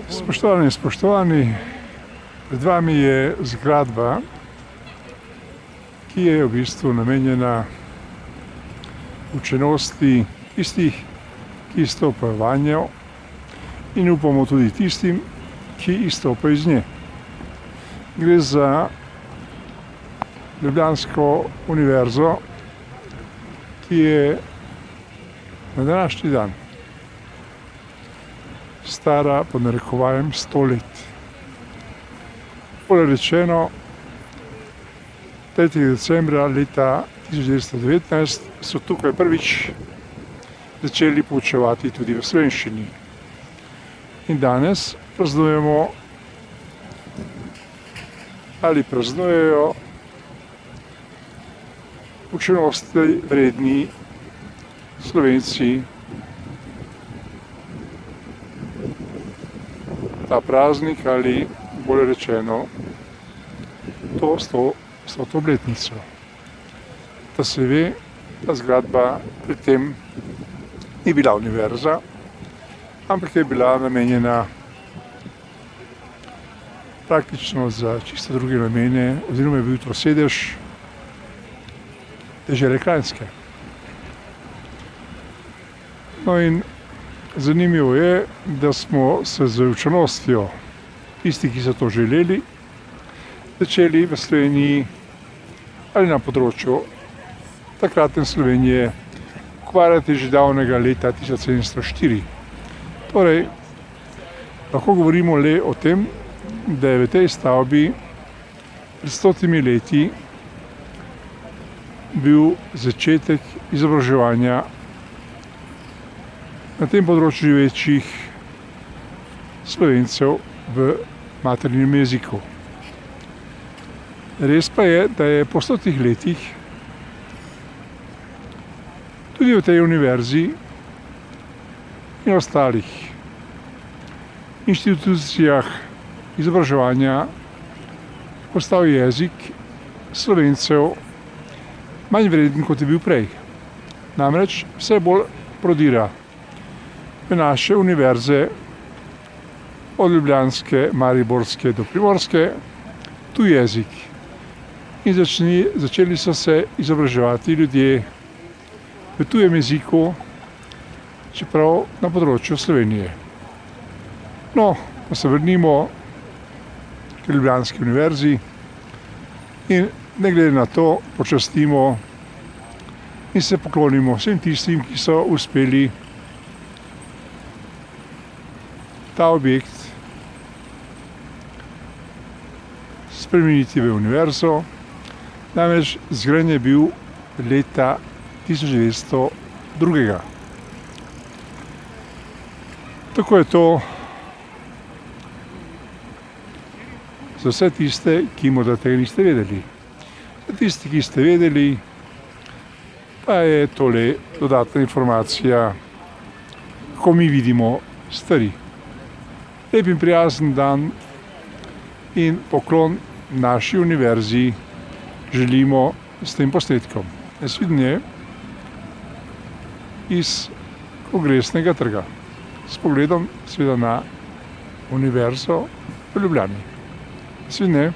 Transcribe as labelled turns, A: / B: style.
A: Spoštovani in spoštovani, pred vami je zgradba, ki je v bistvu namenjena učenosti tistih, ki izstopajo vanjo in upamo tudi tistim, ki izstopajo iz nje. Gre za ljubljansko univerzo, ki je na današnji dan stara pod narekovajem 100 let. Bolje rečeno, 3. decembra leta 1919 so tukaj prvič začeli poučevati tudi v slovenščini. In danes praznujemo ali praznujejo učenosti vredni Slovenci ta praznik ali bolje rečeno to 100. obletnico. Da se ve, ta zgradba pri tem ni bila univerza, ampak je bila namenjena praktično za čisto druge namene, oziroma je bil to sedež dežele Kranjske. No in zanimivo je, da smo se z učenostjo, tisti, ki so to želeli, začeli v Sloveniji ali na področju takratne Slovenije ukvarjati že davnega leta 1704. Torej, lahko govorimo le o tem, da je v tej stavbi pred 100 leti bil začetek izobraževanja na tem področju živečih Slovencev v materinem jeziku. Res pa je, da je po 100 letih tudi v tej univerzi in ostalih inštitucijah izobraževanja postal jezik Slovencev manj vreden, kot je bil prej. Namreč vse bolj prodira v naše univerze, od ljubljanske, mariborske do primorske, tuj jezik. In začeli so se izobraževati ljudje v tujem jeziku, čeprav na področju Slovenije. No, pa se vrnimo k ljubljanski univerzi in ne glede na to počastimo in se poklonimo vsem tistim, ki so uspeli ta objekt spremeniti v univerzo. Namreč zgrajen je bil leta 1902. Tako je to za vse tiste, ki morda tega niste vedeli. Za tisti, ki ste vedeli, pa je tole dodatna informacija, kako mi vidimo stvari. Lep in prijazen dan in poklon naši univerzi želimo s tem posnetkom. Nasvidenje iz Kongresnega trga s pogledom seveda na univerzo v Ljubljani. Nasvidenje.